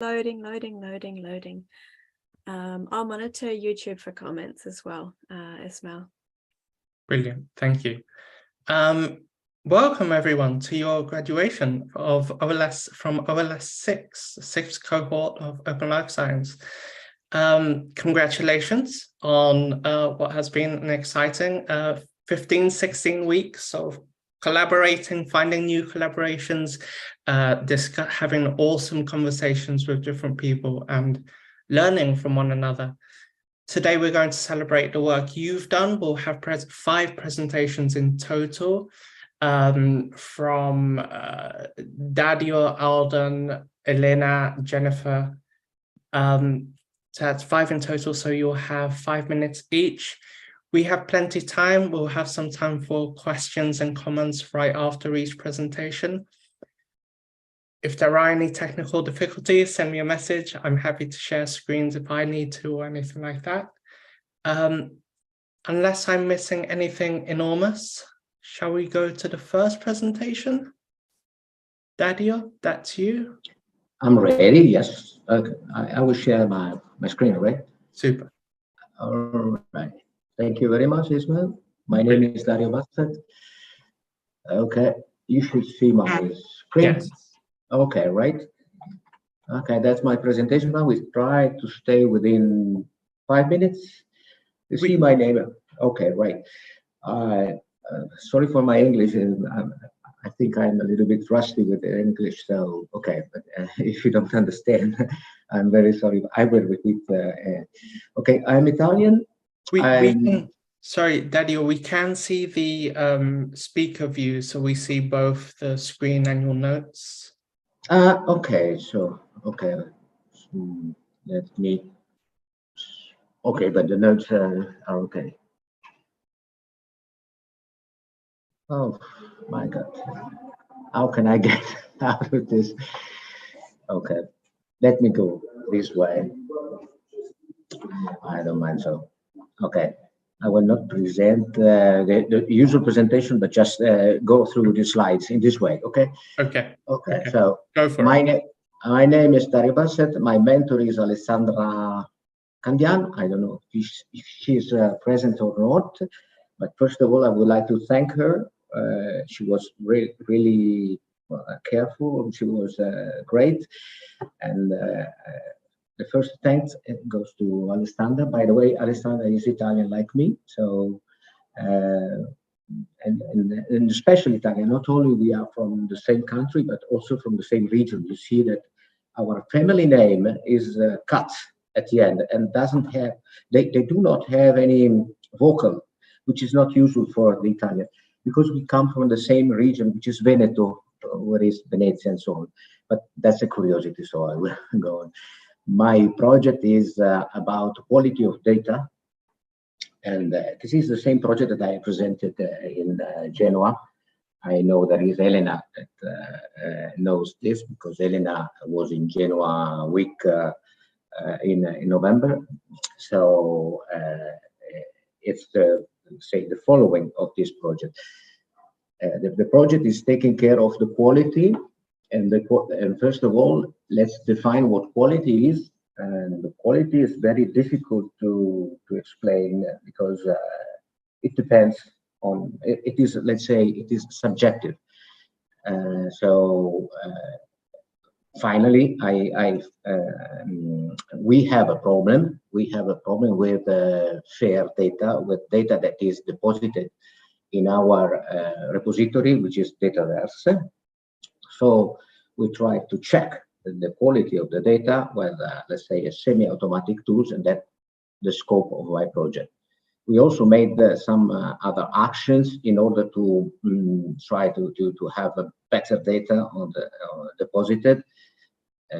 Loading. I'll monitor YouTube for comments as well, Ismail. Brilliant, thank you. Welcome everyone to your graduation of OLS from OLS 6, sixth cohort of Open Life Science. Congratulations on what has been an exciting 15, 16 weeks of collaborating, finding new collaborations, having awesome conversations with different people and learning from one another. Today we're going to celebrate the work you've done. We'll have 5 presentations in total from Dario, Alden, Elena, Jennifer. So that's 5 in total, so you'll have 5 minutes each. We have plenty of time. We'll have some time for questions and comments right after each presentation. If there are any technical difficulties, send me a message. I'm happy to share screens if I need to or anything like that. Unless I'm missing anything enormous, shall we go to the first presentation? Dario, that's you. I'm ready, yes. I will share my screen, right? Super. All right. Thank you very much, Ismail. My name is Dario Bassett. Okay, you should see my screen. Yes. Okay, right. Okay, that's my presentation. Now we try to stay within 5 minutes. You see my name. Okay, right. Sorry for my English. I think I'm a little bit rusty with the English. So, okay, but if you don't understand, I'm very sorry. I will repeat. Okay, I'm Italian. Sorry, Dario, we can see the speaker view, so we see both the screen and your notes. Okay, so, okay, let me, okay, but the notes are okay. Oh my God, how can I get out of this? Okay, let me go this way. I don't mind, so, okay. I will not present the usual presentation, but just go through the slides in this way, okay? Okay. Okay, so go for it. My name is Dario Bassett. My mentor is Alessandra Candian. I don't know if she's present or not, but first of all, I would like to thank her. She was really careful. She was great. And the first thanks goes to Alessandra. By the way, Alessandra is Italian like me, so and especially Italian. Not only we are from the same country, but also from the same region. You see that our family name is cut at the end and doesn't have. They do not have any vocal, which is not usual for the Italian, because we come from the same region, which is Veneto, where is Venezia and so on. But that's a curiosity, so I will go on. My project is about quality of data, and this is the same project that I presented in Genoa. I know there is Elena that knows this because Elena was in Genoa week in November. So it's the following of this project. The project is taking care of the quality. And first of all, let's define what quality is. And the quality is very difficult to explain because it depends on, it is, let's say, it is subjective. Finally, we have a problem. We have a problem with fair data, with data that is deposited in our repository, which is Dataverse. So we try to check the quality of the data with, let's say, a semi-automatic tools, and that's the scope of my project. We also made some other actions in order to try to have a better data on the deposited,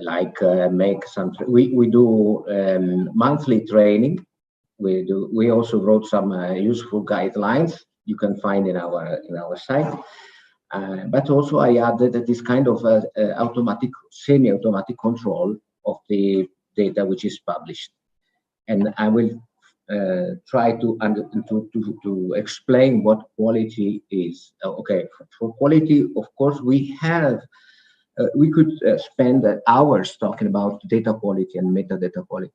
like make some. We do monthly training. We also wrote some useful guidelines you can find in our site. But also I added this kind of automatic, semi-automatic control of the data which is published. And I will try to explain what quality is. Okay, for quality, of course, we have we could spend hours talking about data quality and metadata quality.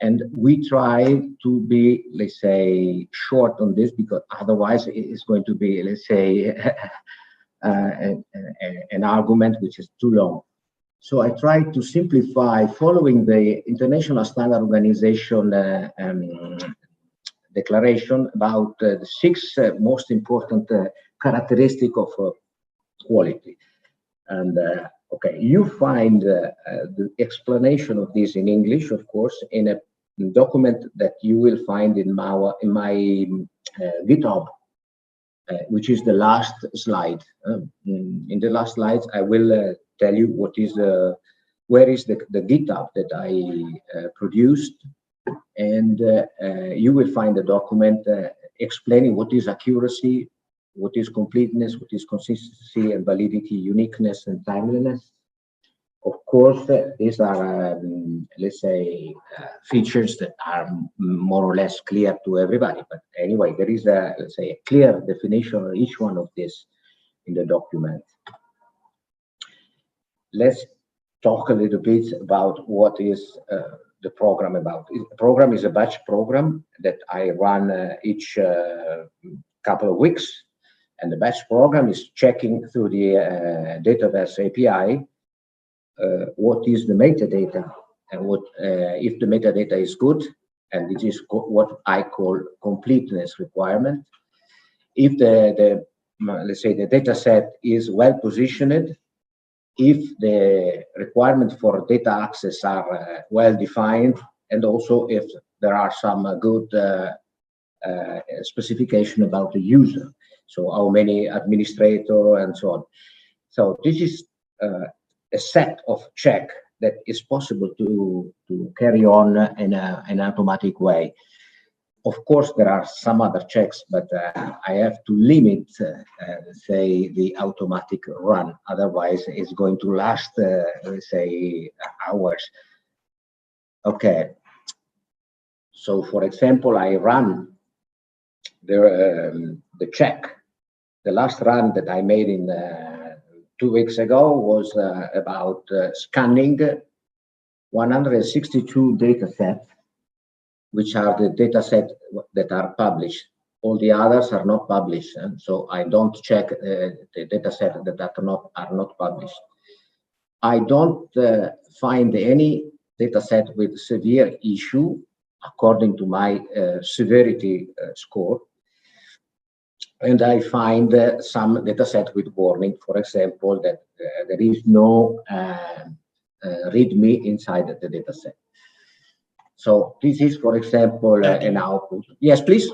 And we try to be, let's say, short on this, because otherwise it's going to be, let's say, an argument which is too long. So I try to simplify following the International Standard Organization declaration about the 6 most important characteristics of quality. And okay, you find the explanation of this in English, of course, in a document that you will find in my GitHub, which is the last slide. In the last slides, I will tell you what is where is the GitHub that I produced, and you will find a document explaining what is accuracy, what is completeness, what is consistency and validity, uniqueness and timeliness. Of course, these are, let's say, features that are more or less clear to everybody. But anyway, there is a, let's say, a clear definition of each one of this in the document. Let's talk a little bit about what is the program about. The program is a batch program that I run each couple of weeks. And the batch program is checking through the database API what is the metadata, and what if the metadata is good, and it is what I call completeness requirement. If the let's say the data set is well positioned, if the requirement for data access are well defined, and also if there are some good specification about the user, so how many administrator and so on. So this is a set of check that is possible to carry on in an automatic way. Of course, there are some other checks, but I have to limit, say, the automatic run. Otherwise, it's going to last, let's say, hours. Okay. So, for example, I run the check. The last run that I made in 2 weeks ago was about scanning 162 data sets, which are the data sets that are published. All the others are not published, and so I don't check the data sets that are not published. I don't find any data set with severe issue according to my severity score. And I find some data set with warning, for example, that there is no README inside the data set. So this is, for example, an output. Yes, please.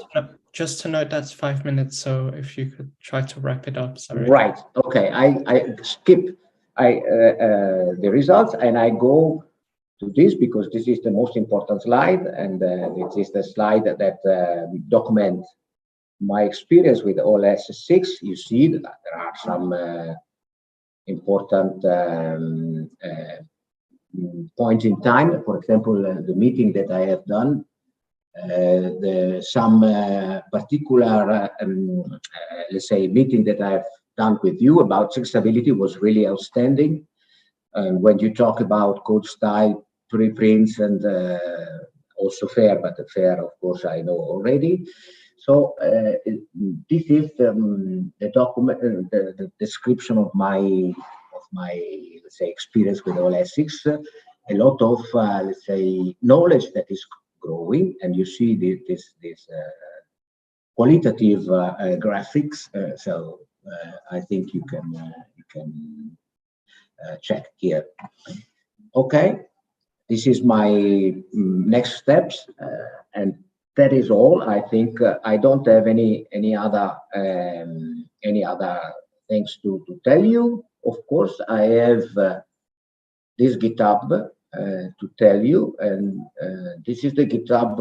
Just to note, that's 5 minutes. So if you could try to wrap it up. Sorry. Right. Okay. I skip the results and I go to this because this is the most important slide, and it is the slide that documents my experience with OLS6. You see that there are some important points in time. For example, the meeting that I have done, some particular, let's say, meeting that I've done with you about accessibility was really outstanding. And when you talk about code style, preprints, and also FAIR, but the FAIR, of course, I know already. So this is the document, the description of my let's say experience with OLS6. A lot of let's say knowledge that is growing, and you see this qualitative graphics. So I think you can check here. Okay, this is my next steps, and that is all. I think I don't have any other things to tell you. Of course, I have this GitHub to tell you, and this is the GitHub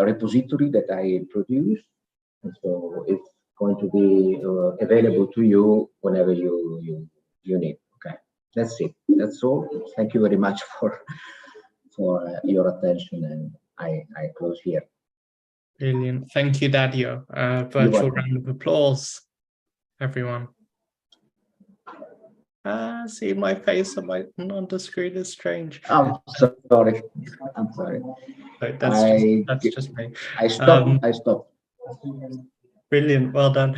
repository that I produced. And so it's going to be available to you whenever you need. Okay, that's it. That's all. Thank you very much for your attention, and I close here. Brilliant. Thank you, Dario. Virtual round of applause, everyone. See my face on the screen is strange. I'm sorry. I'm sorry. So that's just me. I stopped. Brilliant. Well done.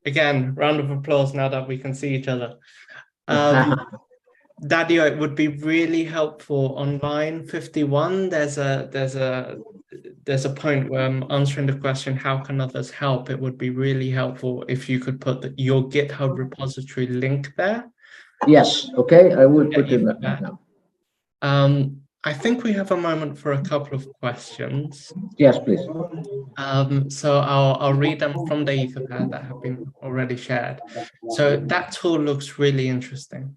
Again, round of applause now that we can see each other. Dadio, it would be really helpful on line 51. There's a point where I'm answering the question, how can others help? It would be really helpful if you could put your GitHub repository link there. Yes, okay, I will put it now. I think we have a moment for a couple of questions. Yes, please. So I'll read them from the Etherpad that have been already shared. So that tool looks really interesting.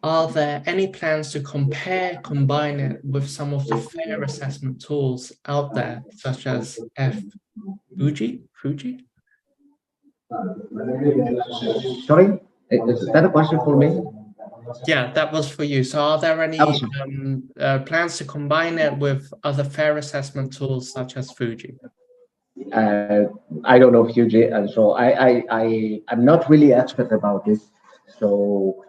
Are there any plans to combine it with some of the fair assessment tools out there, such as Fuji? Sorry, is that a question for me? Yeah, that was for you. So are there any plans to combine it with other fair assessment tools such as Fuji? I don't know Fuji, and so I'm not really expert about this. So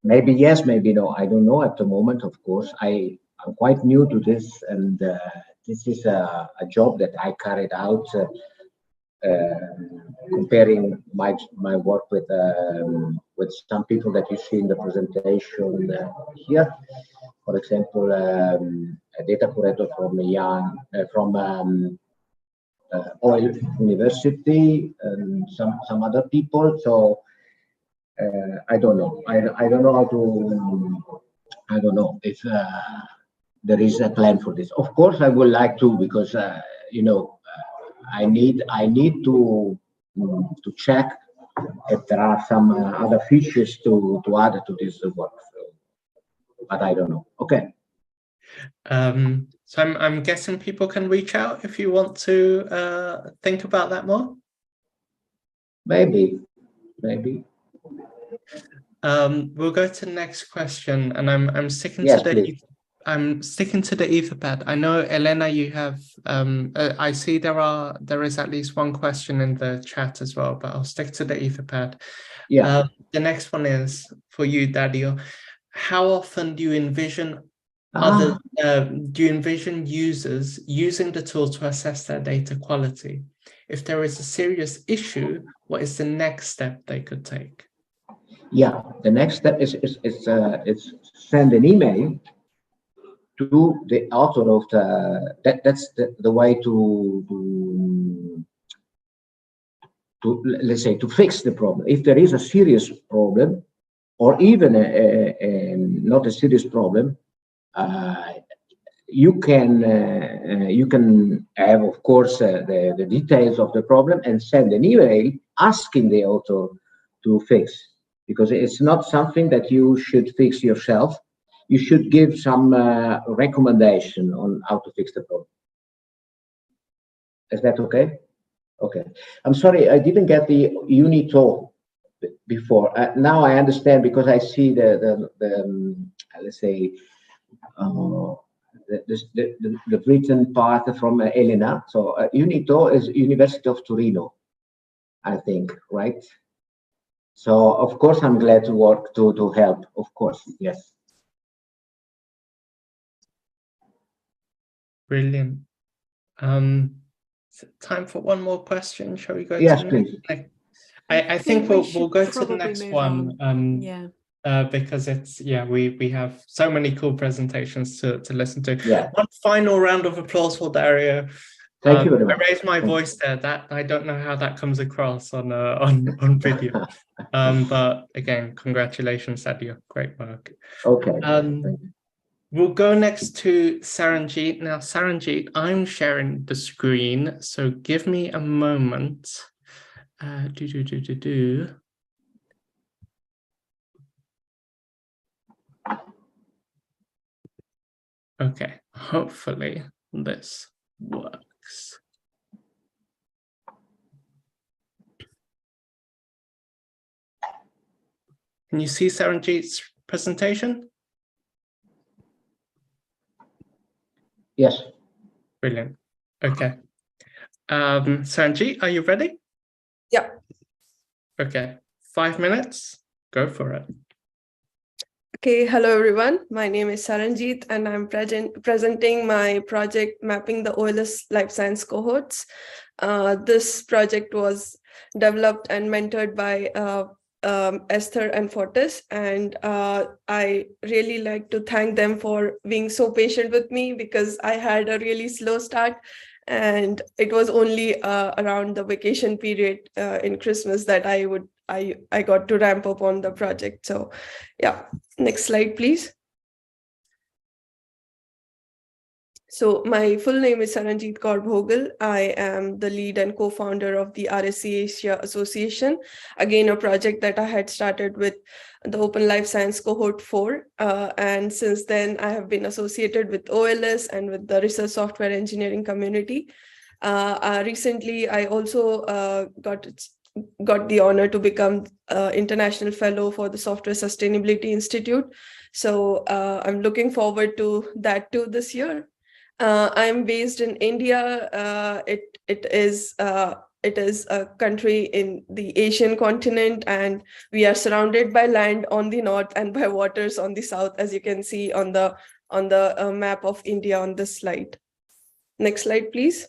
maybe yes, maybe no. I don't know at the moment. Of course, I'm quite new to this, and this is a job that I carried out. Comparing my work with some people that you see in the presentation here, for example, a data curator from Oil University and some other people. So I don't know. I don't know how to. I don't know if there is a plan for this. Of course, I would like to, because you know. I need to check if there are some other features to add to this work, but I don't know. Okay. So I'm guessing people can reach out if you want to think about that more. Maybe. We'll go to the next question, and I'm sticking yes, to the. Please. I'm sticking to the Etherpad. I know, Elena, you have. I see there is at least one question in the chat as well, but I'll stick to the Etherpad. Yeah. The next one is for you, Dadio. How often do you envision users using the tool to assess their data quality? If there is a serious issue, what is the next step they could take? Yeah, the next step is send an email to the author of that's the way to let's say to fix the problem. If there is a serious problem, or even not a serious problem, you can have, of course, the details of the problem and send an email asking the author to fix, because it's not something that you should fix yourself. You should give some recommendation on how to fix the problem. Is that okay? Okay. I'm sorry, I didn't get the UNITO before. Now I understand, because I see the let's say the written part from Elena. So UNITO is University of Torino, I think, right? So of course I'm glad to work to help. Of course, yes. Brilliant. Time for one more question. Shall we go? Yes, to please. I think we'll go to the next one. Yeah. Because it's we have so many cool presentations to listen to. Yeah. One final round of applause for Dario. Thank you very much. I raised my voice there. That I don't know how that comes across on video. But again, congratulations, Dario. Great work. Okay. We'll go next to Saranjeet. Now, Saranjeet, I'm sharing the screen, so give me a moment. Okay, hopefully this works. Can you see Saranjeet's presentation? Yes. Brilliant. Okay. Saranjeet, are you ready? Yeah. Okay. 5 minutes. Go for it. Okay, hello everyone. My name is Saranjit and I'm presenting my project mapping the OLS life science cohorts. This project was developed and mentored by Esther and Fortis, and I really like to thank them for being so patient with me because I had a really slow start, and it was only around the vacation period in Christmas that I got to ramp up on the project. So yeah, next slide, please. So my full name is Saranjit Kaur Bhogal. I am the lead and co-founder of the RSC Asia Association, again, a project that I had started with the Open Life Science Cohort 4. And since then, I have been associated with OLS and with the research software engineering community. Recently, I also got the honor to become international fellow for the Software Sustainability Institute. So I'm looking forward to that too this year. I'm based in India. It is a country in the Asian continent, and we are surrounded by land on the north and by waters on the south, as you can see on the map of India on this slide. Next slide, please.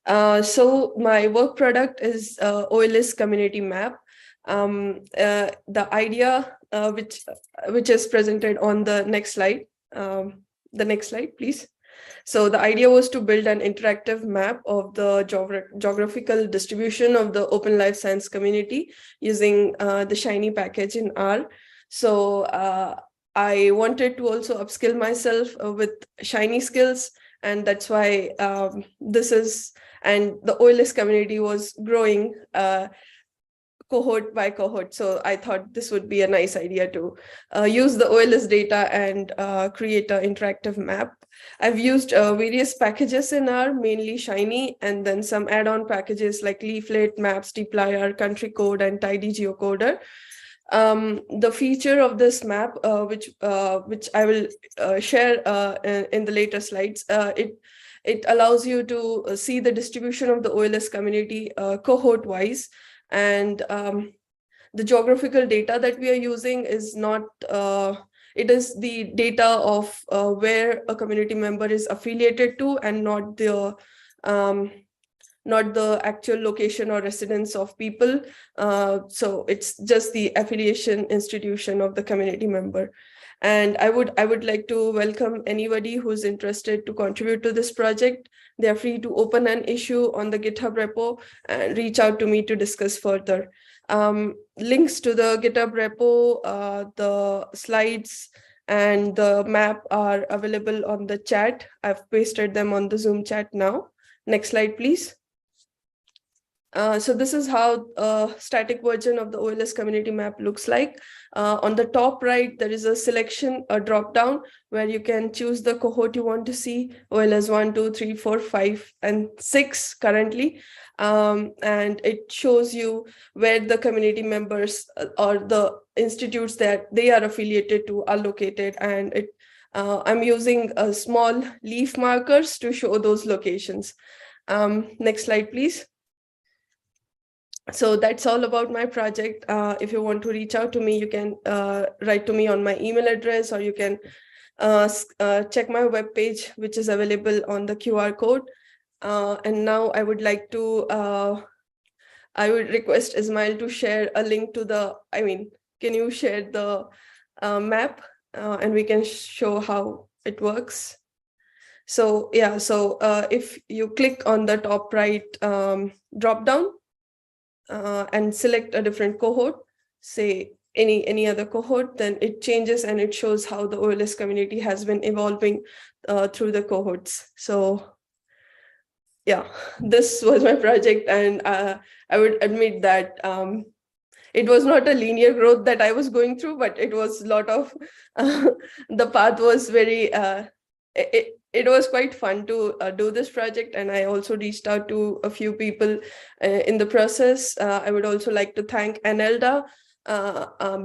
So my work product is OLS community map. The idea which is presented on the next slide. The next slide, please. So the idea was to build an interactive map of the geographical distribution of the open life science community using the Shiny package in R. So I wanted to also upskill myself with Shiny skills, and that's why and the OLS community was growing cohort by cohort. So I thought this would be a nice idea to use the OLS data and create an interactive map. I've used various packages in R, mainly Shiny, and then some add-on packages like Leaflet, Maps, dplyr, Country Code, and Tidy Geocoder. The feature of this map, which I will share in the later slides, it allows you to see the distribution of the OLS community cohort-wise. And the geographical data that we are using is not, it is the data of where a community member is affiliated to, and not the actual location or residence of people. So it's just the affiliation institution of the community member. And I would like to welcome anybody who's interested to contribute to this project. They're free to open an issue on the GitHub repo and reach out to me to discuss further. Links to the GitHub repo, the slides, and the map are available on the chat. I've pasted them on the Zoom chat now. Next slide, please. So this is how a static version of the OLS community map looks like. On the top right, there is a selection, a drop-down, where you can choose the cohort you want to see, OLS 1, 2, 3, 4, 5, and 6 currently. And it shows you where the community members or the institutes that they are affiliated to are located. And I'm using small leaf markers to show those locations. Next slide, please. So that's all about my project. If you want to reach out to me, you can write to me on my email address, or you can check my webpage, which is available on the QR code. And now I would like to, I would request Ismail to share a link to the, can you share the map and we can show how it works? So yeah, so if you click on the top right drop down, and select a different cohort, say any other cohort, then it changes and it shows how the OLS community has been evolving through the cohorts. So yeah, this was my project, and I would admit that it was not a linear growth that I was going through, but it was a lot of, the path was very, it was quite fun to do this project. And I also reached out to a few people in the process. I would also like to thank Anelda,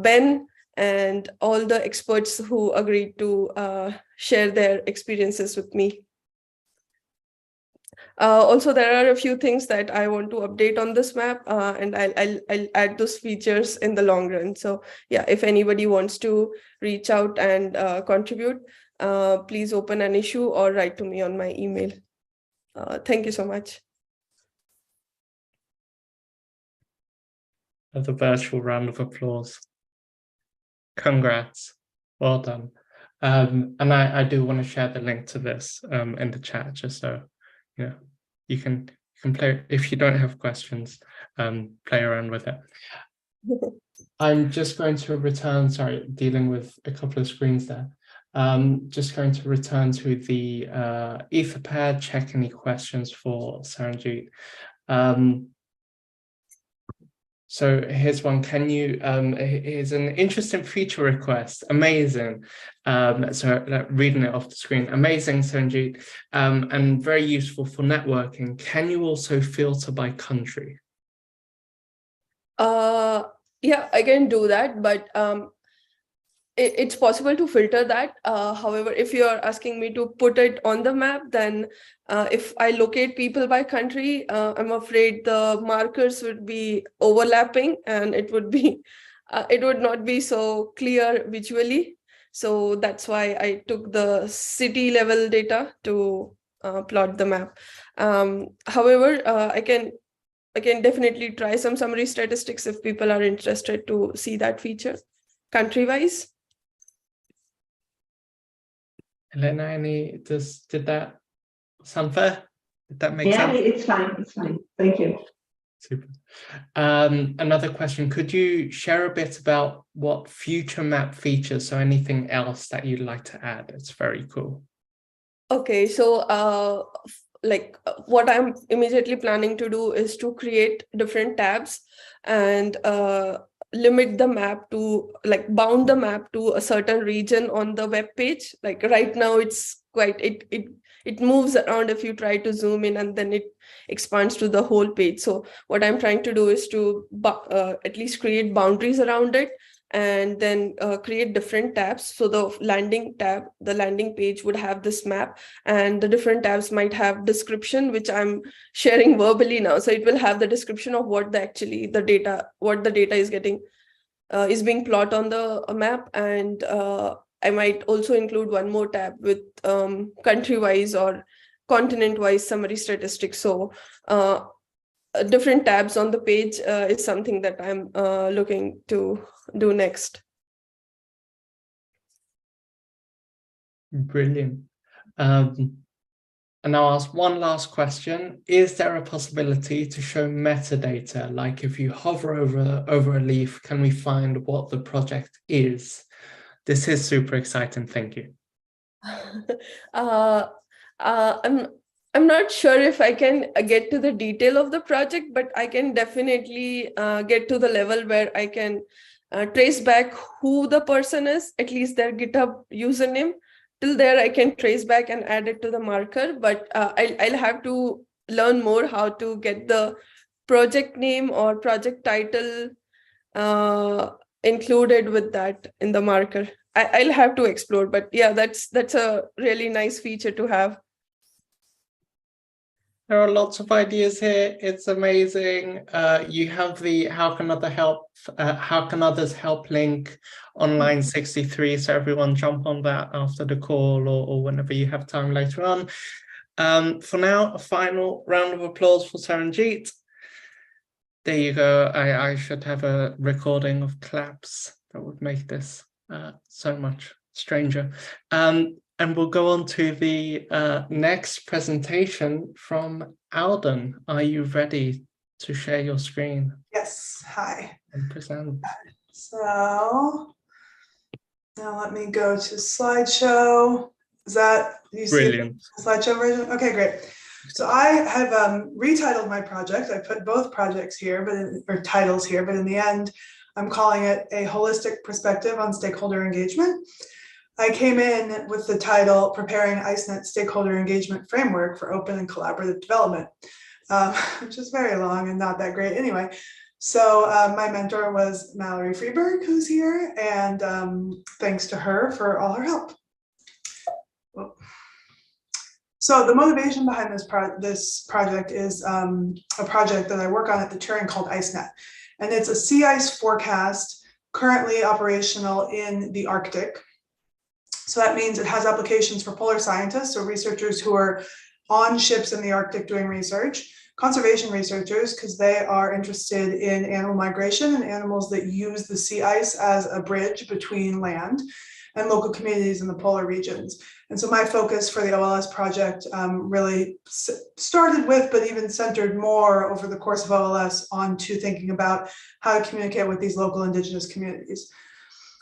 Ben, and all the experts who agreed to share their experiences with me. Also, there are a few things that I want to update on this map, and I'll add those features in the long run. So yeah, if anybody wants to reach out and contribute, please open an issue or write to me on my email. Thank you so much. The virtual round of applause. Congrats. Well done. And I do want to share the link to this in the chat, just so you can play. If you don't have questions, play around with it. I'm just going to return, sorry, dealing with a couple of screens there. Just going to return to the Etherpad, check any questions for Saranjit. So here's one. Can you, here's an interesting feature request. Amazing. So reading it off the screen. Amazing, Saranjit, and very useful for networking. Can you also filter by country? Yeah, I can do that, but it's possible to filter that. However, if you're asking me to put it on the map, then if I locate people by country, I'm afraid the markers would be overlapping and it would be, it would not be so clear visually. So that's why I took the city level data to plot the map. However, I can definitely try some summary statistics if people are interested to see that feature country-wise. Elena, did that sound fair? Did that make sense? Yeah, it's fine. It's fine. Thank you. Super. Another question, could you share a bit about what future map features, so anything else that you'd like to add? It's very cool. Okay, so what I'm immediately planning to do is to create different tabs and limit the map to, like, bound the map to a certain region on the web page. Like right now it's quite, it moves around if you try to zoom in, and then it expands to the whole page. So what I'm trying to do is to at least create boundaries around it, and then create different tabs. So the landing tab, the landing page would have this map, and the different tabs might have description, which I'm sharing verbally now. So it will have the description of what the data is getting, is being plotted on the map. And I might also include one more tab with country-wise or continent-wise summary statistics. So different tabs on the page is something that I'm looking to do next. Brilliant. And I'll ask one last question. Is there a possibility to show metadata? Like if you hover over a leaf, can we find what the project is? This is super exciting. Thank you. I'm not sure if I can get to the detail of the project, but I can definitely get to the level where I can trace back who the person is, at least their GitHub username. Till there, I can trace back and add it to the marker, but I'll have to learn more how to get the project name or project title included with that in the marker. I'll have to explore, but yeah, that's a really nice feature to have. There are lots of ideas here. It's amazing. You have the how can others help link online 63. So everyone jump on that after the call or whenever you have time later on. For now, a final round of applause for Saranjit. There you go. I should have a recording of claps. That would make this so much stranger. And we'll go on to the next presentation from Alden. Are you ready to share your screen? Yes, hi. And present. So now let me go to slideshow. Is that, you Brilliant. See the slideshow version? Okay, great. So I have retitled my project. I put both projects here, or titles here, but in the end, I'm calling it A Holistic Perspective on Stakeholder Engagement. I came in with the title, Preparing IceNet Stakeholder Engagement Framework for Open and Collaborative Development, which is very long and not that great anyway. So my mentor was Mallory Freeberg, who's here, and thanks to her for all her help. So the motivation behind this project is a project that I work on at the Turing called IceNet. And it's a sea ice forecast currently operational in the Arctic. So that means it has applications for polar scientists, or researchers who are on ships in the Arctic doing research, conservation researchers, because they are interested in animal migration and animals that use the sea ice as a bridge between land, and local communities in the polar regions. And so my focus for the OLS project really started with, but even centered more over the course of OLS onto thinking about how to communicate with these local indigenous communities.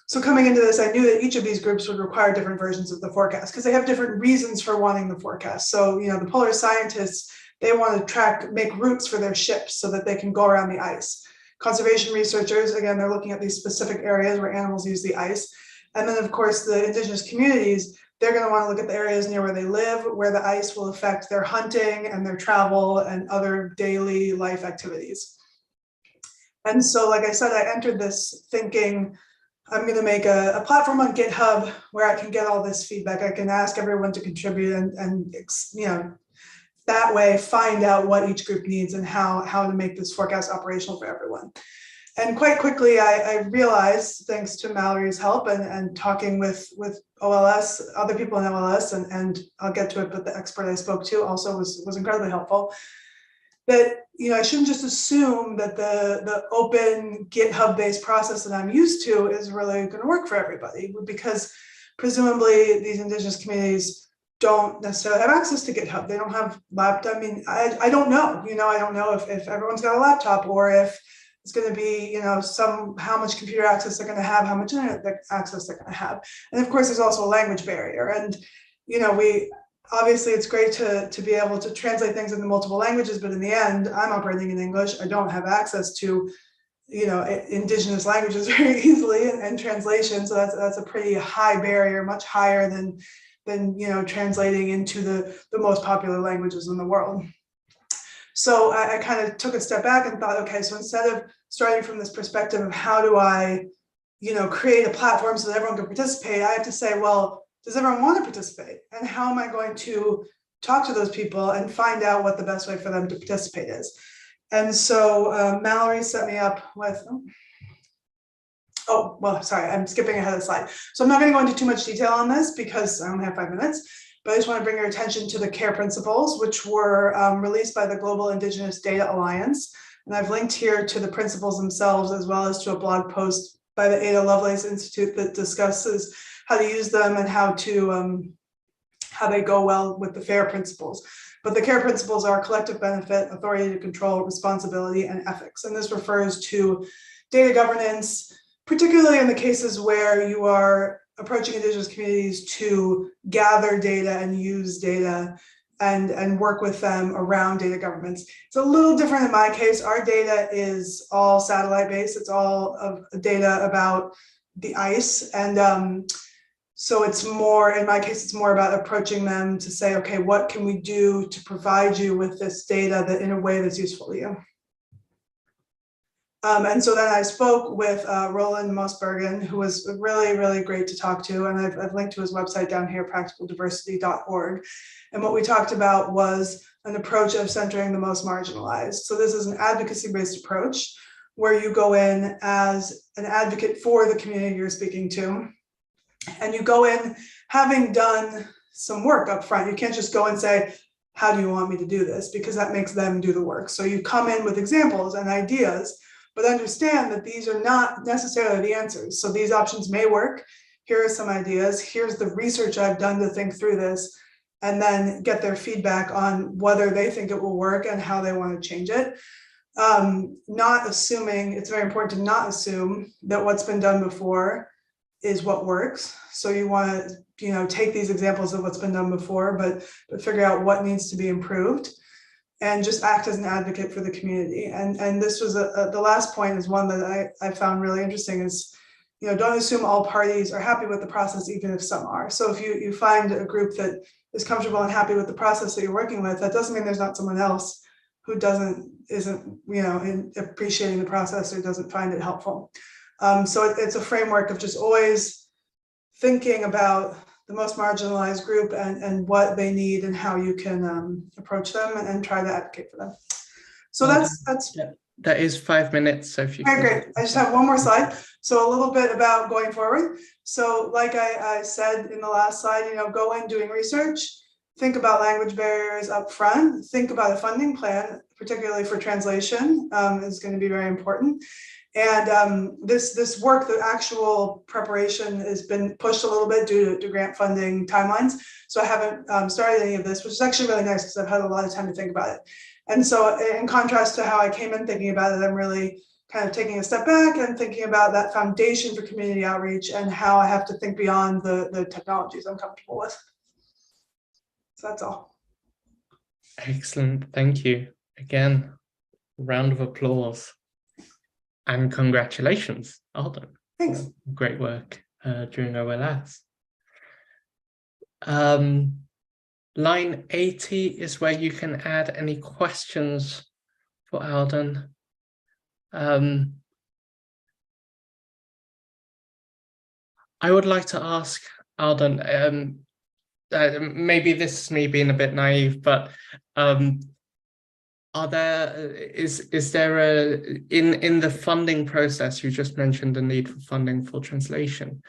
So coming into this, I knew that each of these groups would require different versions of the forecast because they have different reasons for wanting the forecast. So, the polar scientists, they want to make routes for their ships so that they can go around the ice. Conservation researchers, again, they're looking at these specific areas where animals use the ice. And then, of course, the indigenous communities, they're going to want to look at the areas near where they live, where the ice will affect their hunting and their travel and other daily life activities. And so, like I said, I entered this thinking, I'm going to make a platform on GitHub where I can get all this feedback. I can ask everyone to contribute and that way find out what each group needs and how to make this forecast operational for everyone. And quite quickly, I realized, thanks to Mallory's help and talking with OLS, other people in OLS, and I'll get to it, but the expert I spoke to also was incredibly helpful, that I shouldn't just assume that the open GitHub-based process that I'm used to is really going to work for everybody, because presumably these indigenous communities don't necessarily have access to GitHub. They don't have laptop. I mean, I don't know. I don't know if everyone's got a laptop, or if it's going to be, how much computer access they're going to have, how much internet access they're going to have. And of course, there's also a language barrier. And, obviously it's great to be able to translate things into multiple languages, but in the end, I'm operating in English. I don't have access to, indigenous languages very easily and translation. So that's a pretty high barrier, much higher than translating into the most popular languages in the world. So I kind of took a step back and thought, okay, so instead of starting from this perspective of how do I, create a platform so that everyone can participate, I have to say, well, does everyone want to participate? And how am I going to talk to those people and find out what the best way for them to participate is? And so Mallory set me up with, sorry, I'm skipping ahead of the slide. So I'm not going to go into too much detail on this because I only have 5 minutes, but I just want to bring your attention to the CARE principles, which were released by the Global Indigenous Data Alliance. And I've linked here to the principles themselves, as well as to a blog post by the Ada Lovelace Institute that discusses how to use them and how they go well with the FAIR principles. But the CARE principles are collective benefit, authority to control, responsibility, and ethics. And this refers to data governance, particularly in the cases where you are approaching indigenous communities to gather data and use data and work with them around data governments. It's a little different in my case. Our data is all satellite based. It's all of data about the ice. And so it's more, in my case, it's more about approaching them to say, okay, what can we do to provide you with this data that in a way that's useful to you? And so then I spoke with Roland Mosbergen, who was really, really great to talk to. And I've linked to his website down here, practicaldiversity.org. And what we talked about was an approach of centering the most marginalized. So this is an advocacy-based approach where you go in as an advocate for the community you're speaking to. And you go in having done some work up front. You can't just go and say, how do you want me to do this? Because that makes them do the work. So you come in with examples and ideas, but understand that these are not necessarily the answers. So these options may work. Here are some ideas. Here's the research I've done to think through this, and then get their feedback on whether they think it will work and how they want to change it. Not assuming, it's very important to not assume that what's been done before is what works. So you want to, take these examples of what's been done before, but figure out what needs to be improved, and just act as an advocate for the community. And this was the last point is one that I found really interesting is, don't assume all parties are happy with the process, even if some are. So if you find a group that is comfortable and happy with the process that you're working with, that doesn't mean there's not someone else who isn't appreciating the process or doesn't find it helpful. So it's a framework of just always thinking about the most marginalized group and what they need and how you can approach them and try to advocate for them. So that's that is 5 minutes. So if you okay, great. I just have one more slide. So a little bit about going forward. So like I said in the last slide, go in doing research, think about language barriers up front, think about a funding plan, particularly for translation, is going to be very important. And this work, the actual preparation has been pushed a little bit due to grant funding timelines. So I haven't started any of this, which is actually really nice because I've had a lot of time to think about it. And so in contrast to how I came in thinking about it, I'm really kind of taking a step back and thinking about that foundation for community outreach and how I have to think beyond the technologies I'm comfortable with. So that's all. Excellent. Thank you. Again, round of applause. And congratulations, Alden. Thanks. Great work during OLS. Line 80 is where you can add any questions for Alden. I would like to ask Alden, maybe this is me being a bit naive, but is there in the funding process, you just mentioned the need for funding for translation.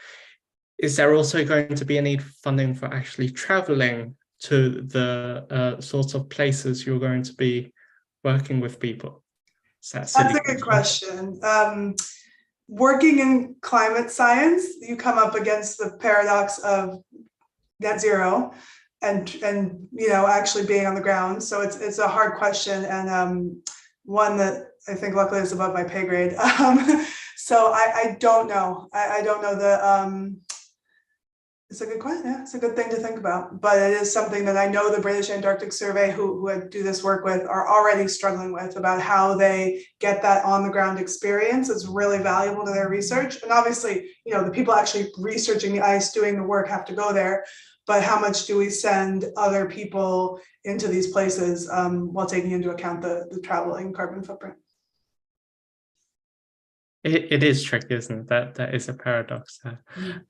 Is there also going to be a need for funding for actually traveling to the sorts of places you're going to be working with people? That's a good question. Working in climate science, you come up against the paradox of net zero and actually being on the ground. So it's a hard question and one that I think luckily is above my pay grade. So I don't know. I don't know it's a good question. Yeah, it's a good thing to think about, but it is something that I know the British Antarctic Survey, who I do this work with, are already struggling with about how they get that on the ground experience. It's really valuable to their research. And obviously, the people actually researching the ice, doing the work have to go there, but how much do we send other people into these places while taking into account the traveling carbon footprint? It is tricky, isn't it? That is a paradox there.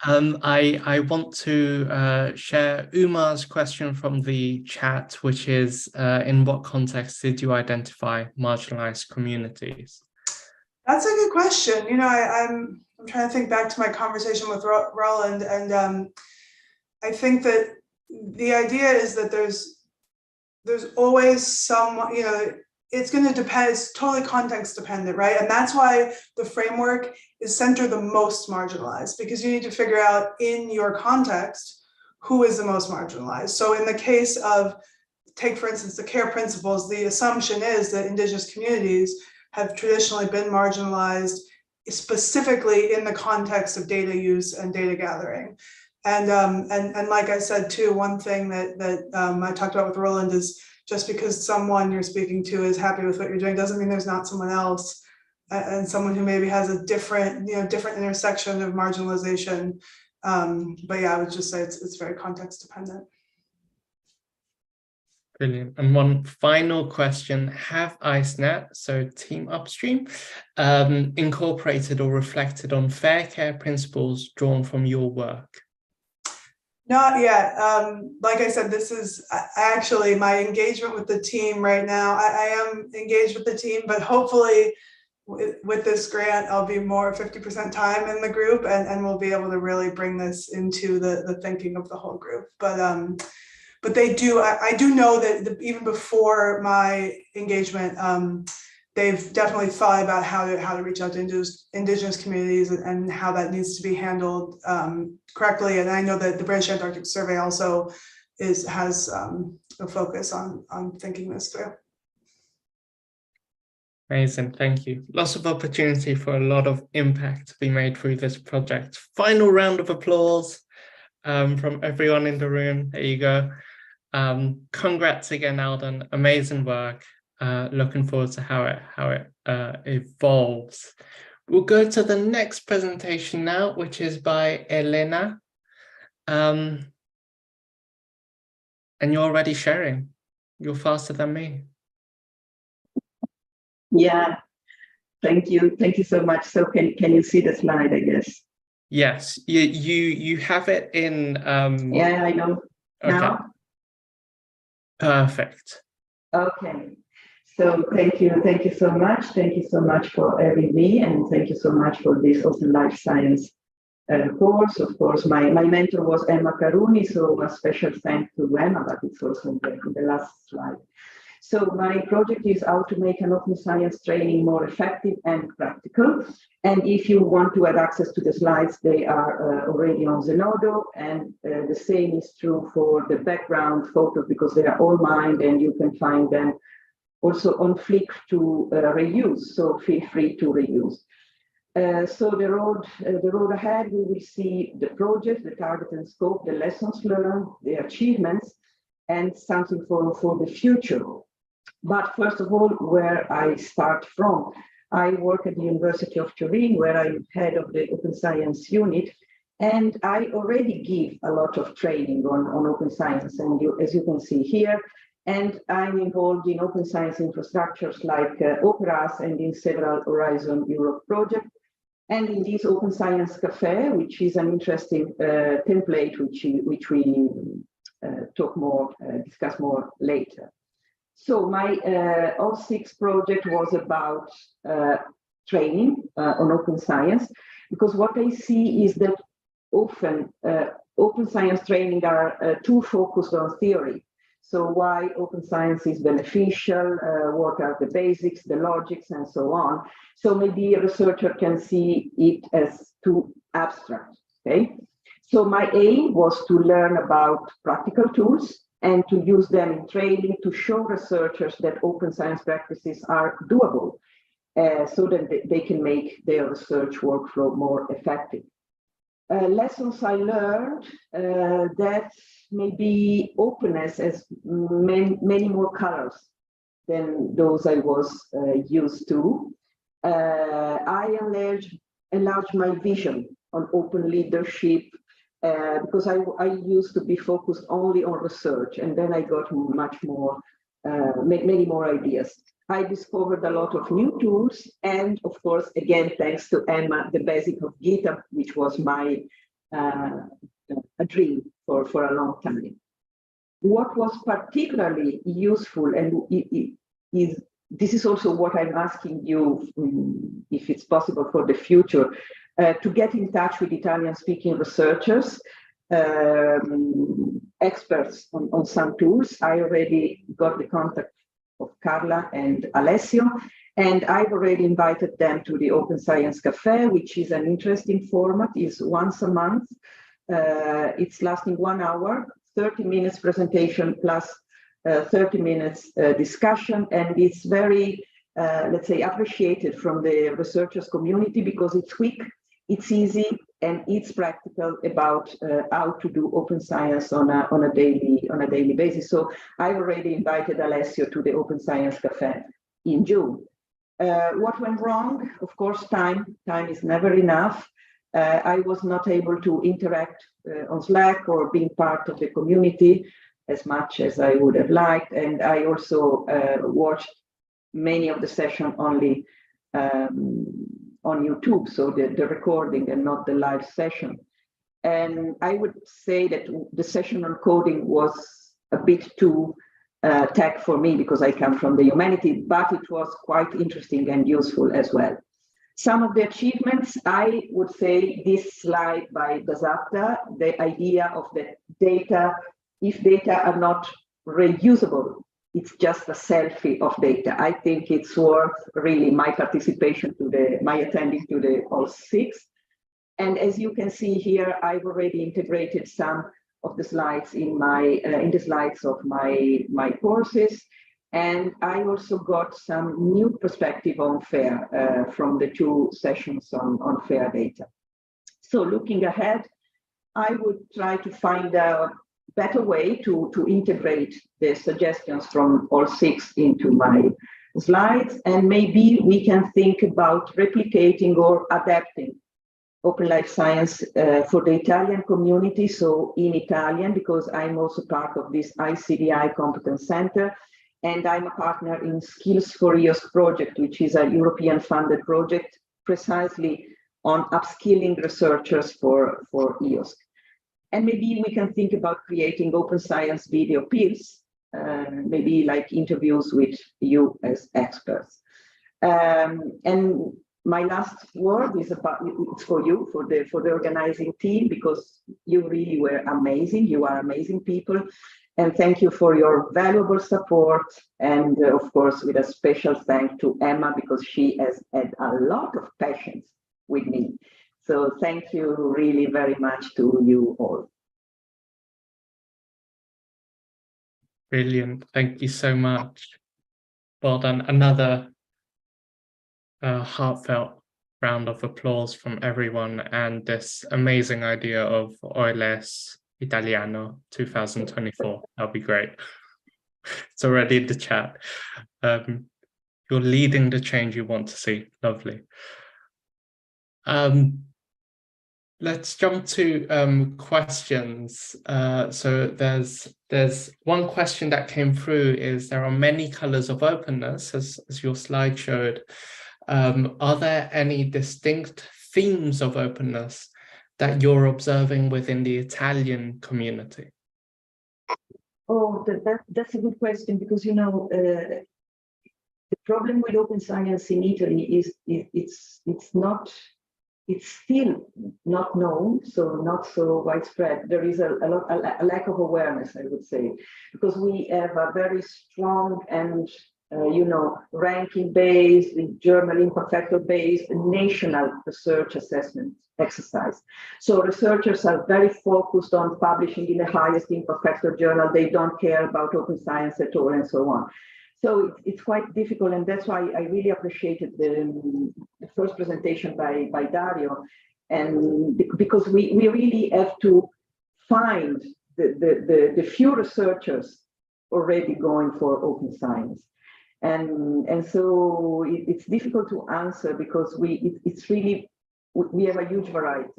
I want to share Umar's question from the chat, which is, in what context did you identify marginalized communities? That's a good question. I'm trying to think back to my conversation with Roland, and I think that the idea is that there's always some, it's going to depend, it's totally context dependent, right? And that's why the framework is centered the most marginalized, because you need to figure out in your context, who is the most marginalized. So in the case of, take for instance, the CARE principles, the assumption is that Indigenous communities have traditionally been marginalized, specifically in the context of data use and data gathering. And like I said too, one thing that I talked about with Roland is just because someone you're speaking to is happy with what you're doing doesn't mean there's not someone else and someone who maybe has a different intersection of marginalization. But yeah, I would just say it's very context dependent. Brilliant. And one final question, have IceNet, so Team Upstream, incorporated or reflected on fair care principles drawn from your work? Not yet. Like I said, this is actually my engagement with the team right now. I am engaged with the team, but hopefully with this grant, I'll be more 50% time in the group and we'll be able to really bring this into the thinking of the whole group. But they do, I do know that even before my engagement, they've definitely thought about how to reach out to Indigenous communities and how that needs to be handled correctly. And I know that the British Antarctic Survey also has a focus on thinking this through. Amazing, thank you. Lots of opportunity for a lot of impact to be made through this project. Final round of applause from everyone in the room. There you go. Congrats again, Alden. Amazing work. Looking forward to how it evolves. We'll go to the next presentation now, which is by Elena. And you're already sharing. You're faster than me. Yeah, thank you so much. So can you see the slide, I guess? Yes, you have it in. Yeah, I know. Okay. Now? Perfect. Okay. So thank you so much. Thank you so much for having me, and thank you so much for this Open Life Science course. Of course, my mentor was Emma Caruni, so a special thanks to Emma, but it's also in the last slide. So my project is how to make an open science training more effective and practical. And if you want to have access to the slides, they are already on Zenodo, and the same is true for the background photos, because they are all mine, and you can find them also on Flick to reuse, so feel free to reuse. So the road ahead, we will see the project, the target and scope, the lessons learned, the achievements, and something for the future. But first of all, where I start from, I work at the University of Turin, where I'm head of the Open Science unit, and I already give a lot of training on open science, and as you can see here. And I'm involved in open science infrastructures like Operas and in several Horizon Europe projects. And in this Open Science Cafe, which is an interesting template, which we discuss more later. So my all-6 project was about training on open science, because what I see is that often open science training are too focused on theory. So why open science is beneficial, what are the basics, the logics, and so on. So maybe a researcher can see it as too abstract, okay? So my aim was to learn about practical tools and to use them in training to show researchers that open science practices are doable, so that they can make their research workflow more effective. Lessons I learned, that maybe openness has many more colors than those I was used to. I enlarged my vision on open leadership, because I used to be focused only on research, and then I got much more, many more ideas. I discovered a lot of new tools, and of course, again, thanks to Emma, the basic of GitHub, which was my a dream for a long time. What was particularly useful, and this is also what I'm asking you, if it's possible for the future, to get in touch with Italian-speaking researchers, experts on some tools. I already got the contact of Carla and Alessio, and I've already invited them to the Open Science Cafe, which is an interesting format. It's once a month. It's lasting 1 hour, 30 minutes presentation plus 30 minutes discussion, and it's very, let's say, appreciated from the researchers community, because it's quick, it's easy, and it's practical about how to do open science on a daily basis. So I've already invited Alessio to the Open Science Cafe in June. What went wrong? Of course, time is never enough. I was not able to interact on Slack or being part of the community as much as I would have liked, and I also watched many of the sessions only on YouTube, so the recording and not the live session. And I would say that the session on coding was a bit too tech for me, because I come from the humanities, but it was quite interesting and useful as well. Some of the achievements, I would say this slide by Dasatta, the idea of the data, if data are not reusable, it's just a selfie of data. I think it's worth really my participation my attending to the all 6. And as you can see here, I've already integrated some of the slides in the slides of my courses. And I also got some new perspective on FAIR from the 2 sessions on FAIR data. So looking ahead, I would try to find a better way to integrate the suggestions from all 6 into my slides. And maybe we can think about replicating or adapting Open Life Science for the Italian community, so in Italian, because I'm also part of this ICDI Competence Center, and I'm a partner in Skills for EOS project, which is a European funded project precisely on upskilling researchers for EOSC. And maybe we can think about creating open science video peers, maybe like interviews with you as experts. And my last word is about, it's for you, for the organizing team, because you really were amazing. You are amazing people. And thank you for your valuable support. And of course, with a special thank to Emma, because she has had a lot of patience with me. So thank you really very much to you all. Brilliant. Thank you so much. Well done. Another heartfelt round of applause from everyone, and this amazing idea of OLS Italiano 2024. That'll be great. It's already in the chat. You're leading the change you want to see. Lovely. Let's jump to questions. So there's one question that came through is, there are many colors of openness, as your slide showed. Are there any distinct themes of openness that you're observing within the Italian community? Oh, that's a good question, because, you know, the problem with open science in Italy is it's still not known, so not so widespread. There is a lack of awareness, I would say, because we have a very strong and you know, ranking-based, journal impact factor-based, national research assessment exercise. So researchers are very focused on publishing in the highest impact factor journal. They don't care about open science at all, and so on. So it's quite difficult, and that's why I really appreciated the first presentation by Dario, and because we really have to find the few researchers already going for open science. And so it's difficult to answer, because it's really, we have a huge variety.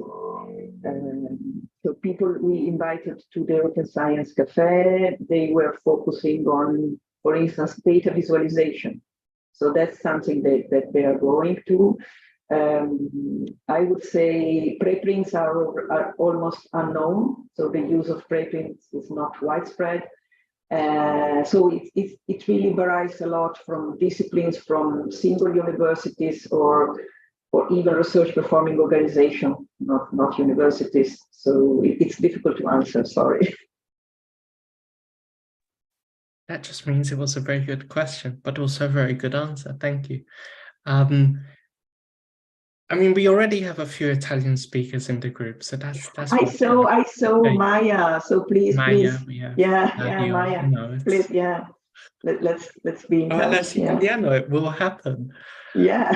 So people we invited to the Open Science Cafe, they were focusing on, for instance, data visualization. So that's something that they are going to. I would say preprints are almost unknown. So the use of preprints is not widespread. So it really varies a lot from disciplines, from single universities or even research performing organization, not universities. So it's difficult to answer, sorry. That just means it was a very good question, but also a very good answer. Thank you. I mean, we already have a few Italian speakers in the group, so that's. I saw Maya. So please, Maya, please, yeah, Maya. No, please, yeah. Let's be in touch. Let's Italiano, it will happen. Yeah.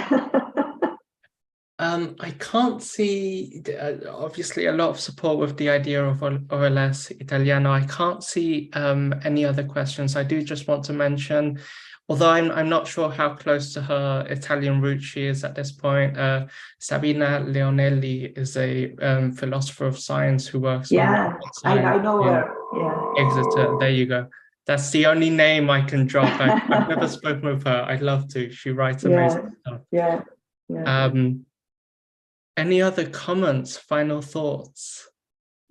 I can't see, obviously, a lot of support with the idea of OLS Italiano. I can't see any other questions. I do just want to mention, although I'm not sure how close to her Italian roots she is at this point, Sabina Leonelli is a philosopher of science who works on I know her. Yeah. Exeter. There you go. That's the only name I can drop. I've never spoken with her. I'd love to. She writes amazing stuff. Yeah. Any other comments, final thoughts?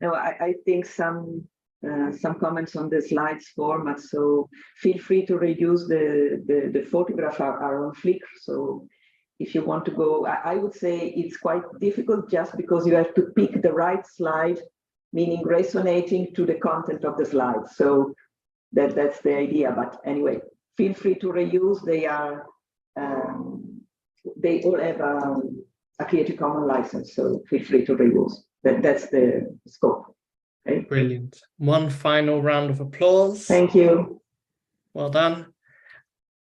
No, I think some comments on the slides format. So feel free to reuse the photograph are on Flickr. So if you want to go, I would say it's quite difficult just because you have to pick the right slide, meaning resonating to the content of the slide. So that's the idea. But anyway, feel free to reuse. They are they all have a Creative Commons license, so feel free to reuse. That's the scope. Okay? Brilliant. One final round of applause. Thank you. Well done.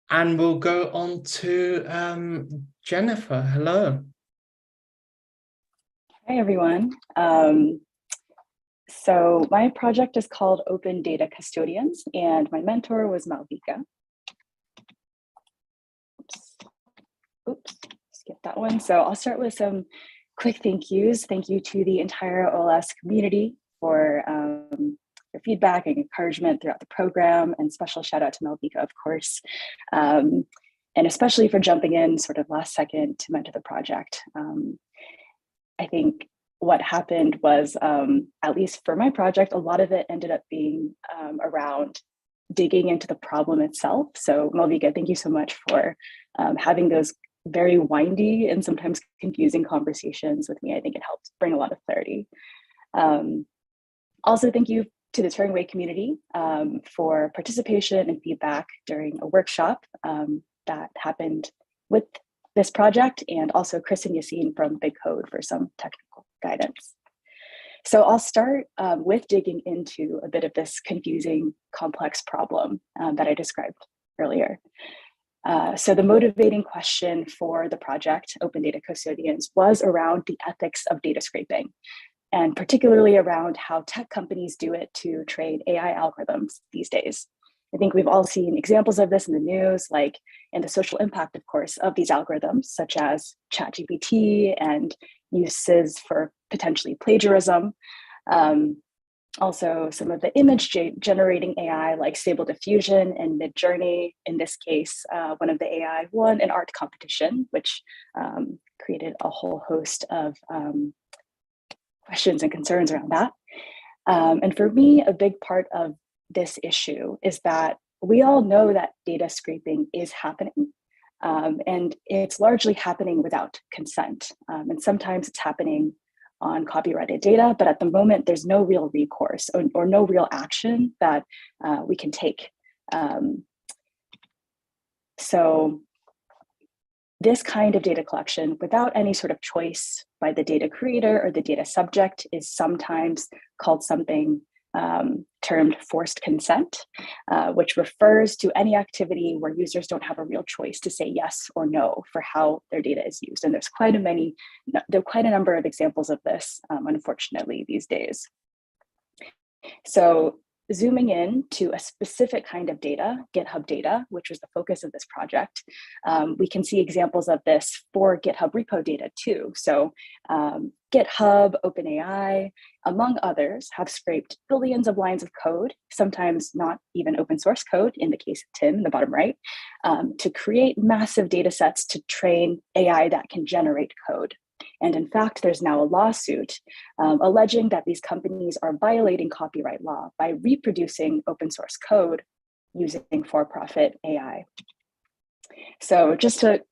And we'll go on to Jennifer. Hello. Hi, everyone. So my project is called Open Data Custodians, and my mentor was Malvika. Oops, skip that one. So I'll start with some quick thank yous. Thank you to the entire OLS community for your feedback and encouragement throughout the program, and special shout out to Malvika, of course, and especially for jumping in sort of last second to mentor the project. I think what happened was, at least for my project, a lot of it ended up being around digging into the problem itself. So Malvika, thank you so much for having those very windy and sometimes confusing conversations with me. I think it helped bring a lot of clarity. Also, thank you to the Turing Way community for participation and feedback during a workshop that happened with this project, and also Chris and Yassine from Big Code for some technical guidance. So I'll start with digging into a bit of this confusing, complex problem that I described earlier. So the motivating question for the project, Open Data Custodians, was around the ethics of data scraping, and particularly around how tech companies do it to train AI algorithms these days. I think we've all seen examples of this in the news, like and the social impact, of course, of these algorithms, such as ChatGPT and uses for potentially plagiarism. Also, some of the image generating AI like Stable Diffusion and Midjourney. In this case, one of the AI won an art competition, which created a whole host of questions and concerns around that. And for me, a big part of this issue is that we all know that data scraping is happening, and it's largely happening without consent. And sometimes it's happening on copyrighted data, but at the moment, there's no real recourse or no real action that we can take. So this kind of data collection without any sort of choice by the data creator or the data subject is sometimes called something termed forced consent, which refers to any activity where users don't have a real choice to say yes or no for how their data is used. And there's quite a number of examples of this, unfortunately, these days. So zooming in to a specific kind of data, GitHub data, which was the focus of this project, we can see examples of this for GitHub repo data too. So GitHub, OpenAI, among others, have scraped billions of lines of code, sometimes not even open source code, in the case of Tim in the bottom right, to create massive data sets to train AI that can generate code. And in fact, there's now a lawsuit alleging that these companies are violating copyright law by reproducing open source code using for-profit AI. So just to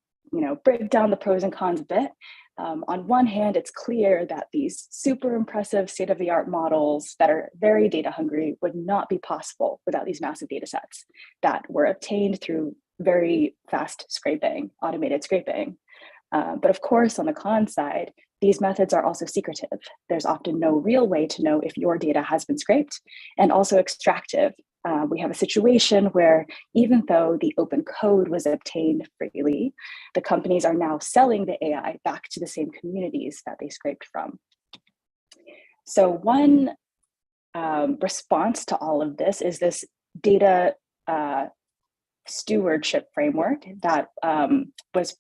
break down the pros and cons a bit, on one hand, it's clear that these super impressive state-of-the-art models that are very data hungry would not be possible without these massive data sets that were obtained through very fast scraping, automated scraping. But of course, on the con side, these methods are also secretive. There's often no real way to know if your data has been scraped, and also extractive. We have a situation where even though the open code was obtained freely, the companies are now selling the AI back to the same communities that they scraped from. So one response to all of this is this data stewardship framework that was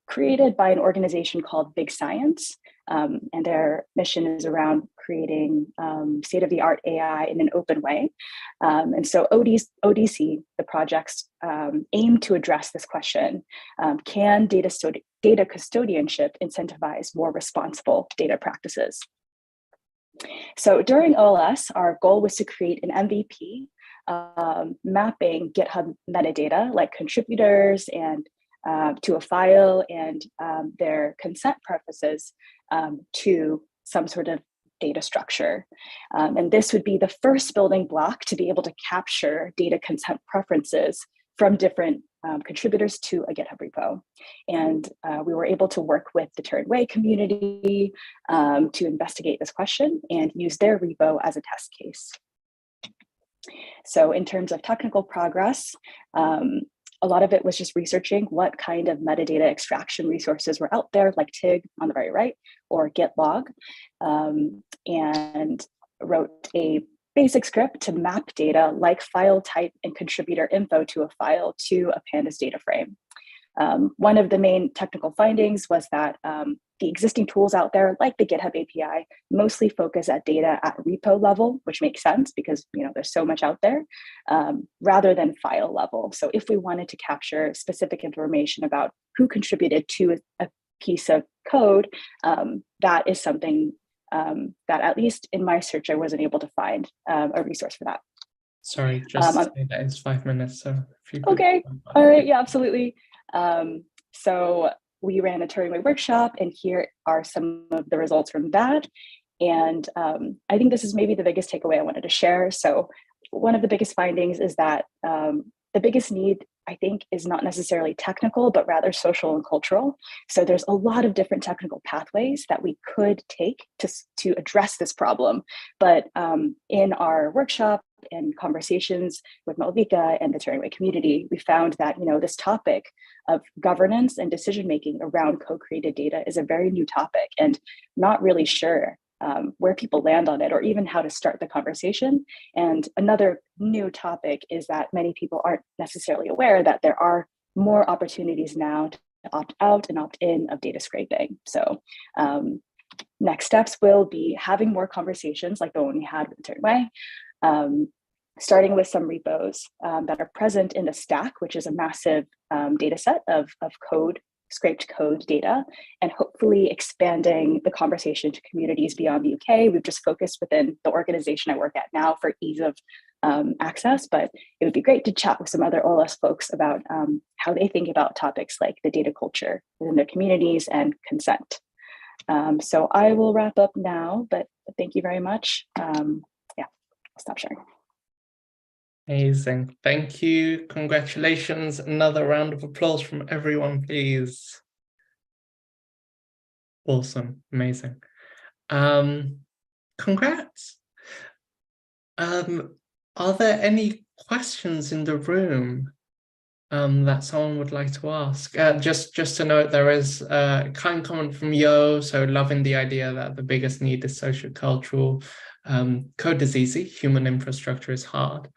created by an organization called Big Science, and their mission is around creating state-of-the-art AI in an open way. And so ODC, the projects, aim to address this question. Can data custodianship incentivize more responsible data practices? So during OLS, our goal was to create an MVP mapping GitHub metadata like contributors and to a file and their consent preferences to some sort of data structure. And this would be the first building block to be able to capture data consent preferences from different contributors to a GitHub repo. And we were able to work with the Turing Way community to investigate this question and use their repo as a test case. So in terms of technical progress, a lot of it was just researching what kind of metadata extraction resources were out there, like TIG on the very right, or GitLog, and wrote a basic script to map data like file type and contributor info to a file to a pandas data frame. One of the main technical findings was that the existing tools out there, like the GitHub API, mostly focus at data at repo level, which makes sense because there's so much out there, rather than file level. So if we wanted to capture specific information about who contributed to a piece of code, that is something that at least in my search, I wasn't able to find a resource for that. Sorry, just to say that it's 5 minutes. So if you could. Okay, all right, yeah, absolutely. So we ran a Turing workshop, and here are some of the results from that. And I think this is maybe the biggest takeaway I wanted to share. So one of the biggest findings is that the biggest need, I think, is not necessarily technical, but rather social and cultural. So there's a lot of different technical pathways that we could take to address this problem. But in our workshop and conversations with Malvika and the Turing community, we found that, you know, this topic of governance and decision-making around co-created data is a very new topic, and not really sure where people land on it, or even how to start the conversation. And another new topic is that many people aren't necessarily aware that there are more opportunities now to opt out and opt in of data scraping. So next steps will be having more conversations like the one we had with Turing, starting with some repos that are present in the stack, which is a massive data set of code, scraped code data, and hopefully expanding the conversation to communities beyond the UK. We've just focused within the organization I work at now for ease of access, but it would be great to chat with some other OLS folks about how they think about topics like the data culture within their communities and consent. So I will wrap up now, but thank you very much. Yeah, I'll stop sharing. Amazing. Thank you. Congratulations. Another round of applause from everyone, please. Awesome. Amazing. Congrats. Are there any questions in the room that someone would like to ask? Just to note, there is a kind comment from Yo, so loving the idea that the biggest need is social-cultural. Code is easy, human infrastructure is hard.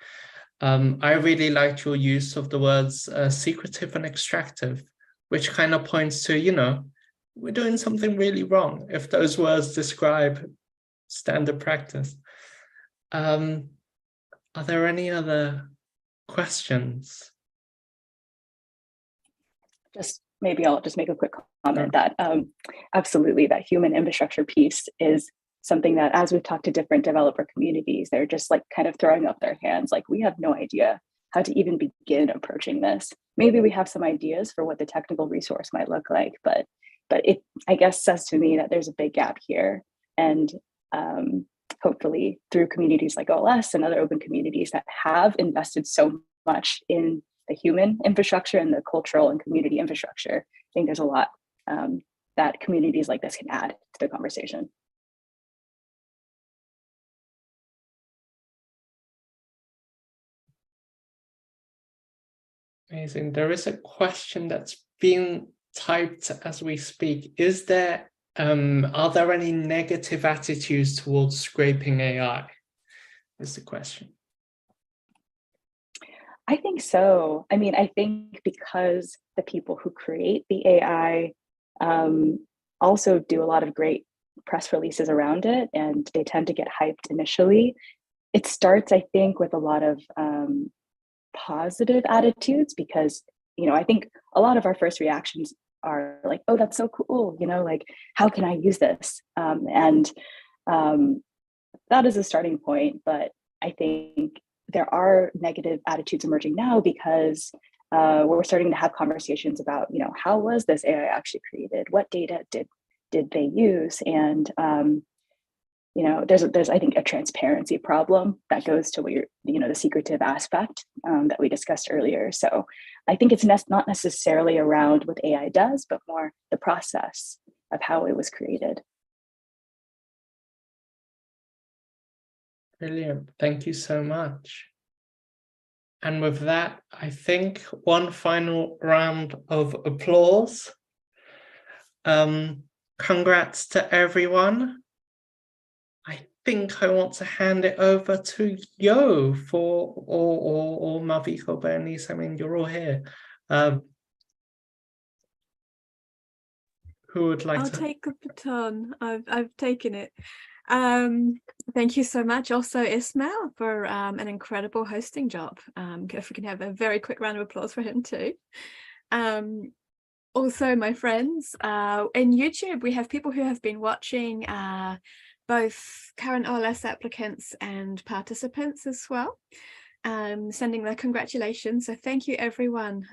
I really liked your use of the words secretive and extractive, which kind of points to, you know, we're doing something really wrong if those words describe standard practice. Are there any other questions? Maybe I'll just make a quick comment that absolutely that human infrastructure piece is something that, as we've talked to different developer communities, they're just like kind of throwing up their hands, like we have no idea how to even begin approaching this. Maybe we have some ideas for what the technical resource might look like, but it, I guess, says to me that there's a big gap here. And hopefully through communities like OLS and other open communities that have invested so much in the human infrastructure and the cultural and community infrastructure, I think there's a lot that communities like this can add to the conversation. Amazing. There is a question that's being typed as we speak. Is there, are there any negative attitudes towards scraping AI? Is the question. I think so. I mean, I think because the people who create the AI also do a lot of great press releases around it, and they tend to get hyped initially. It starts, I think, with a lot of positive attitudes, because, you know, I think a lot of our first reactions are like, oh, that's so cool, you know, like, how can I use this? And that is a starting point, but I think there are negative attitudes emerging now because we're starting to have conversations about, you know, how was this AI actually created? What data did they use? And you know, there's I think a transparency problem that goes to what you're, you know, the secretive aspect that we discussed earlier. So I think it's not necessarily around what AI does, but more the process of how it was created. Brilliant. Thank you so much. And with that, I think one final round of applause. Congrats to everyone. I think I want to hand it over to Yo for, or Malvika or Bernice. I mean, you're all here. Who would like to? I'll take the baton. I've taken it. Thank you so much also Ismail for an incredible hosting job. If we can have a very quick round of applause for him too. Also, my friends, in YouTube, we have people who have been watching both current OLS applicants and participants as well, sending their congratulations. So thank you everyone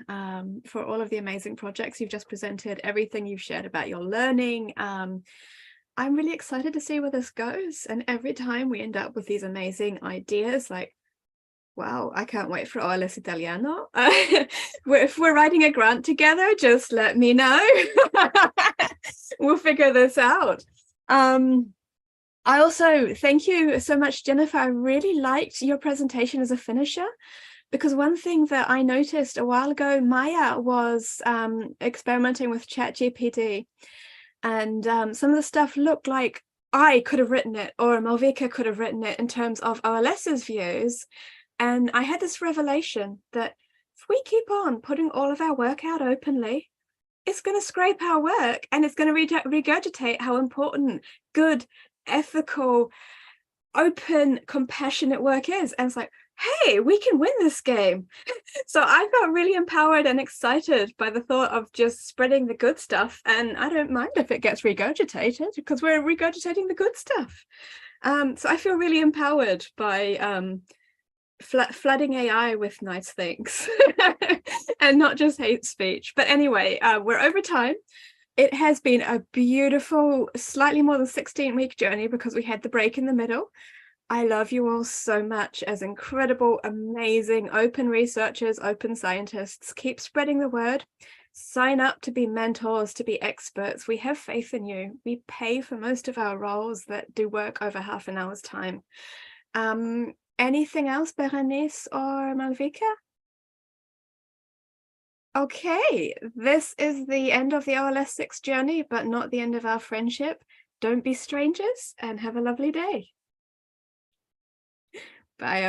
for all of the amazing projects you've just presented, everything you've shared about your learning. I'm really excited to see where this goes. And every time we end up with these amazing ideas, like, wow, I can't wait for OLS Italiano. If we're writing a grant together, just let me know. We'll figure this out. I also thank you so much, Jennifer. I really liked your presentation as a finisher, because one thing that I noticed a while ago, Maya was experimenting with ChatGPT, and some of the stuff looked like I could have written it, or Malvika could have written it in terms of OLS's views. And I had this revelation that if we keep on putting all of our work out openly, it's going to scrape our work, and it's going to regurgitate how important good, ethical, open, compassionate work is. And it's like, hey, we can win this game. So I felt really empowered and excited by the thought of just spreading the good stuff. And I don't mind if it gets regurgitated, because we're regurgitating the good stuff. So I feel really empowered by flooding AI with nice things and not just hate speech. But anyway, we're over time. It has been a beautiful, slightly more than 16-week journey, because we had the break in the middle. I love you all so much as incredible, amazing, open researchers, open scientists. Keep spreading the word. Sign up to be mentors, to be experts. We have faith in you. We pay for most of our roles that do work over half an hour's time. Anything else, Berenice or Malvika? Okay, this is the end of the OLS 6 journey, but not the end of our friendship. Don't be strangers, and have a lovely day. Bye.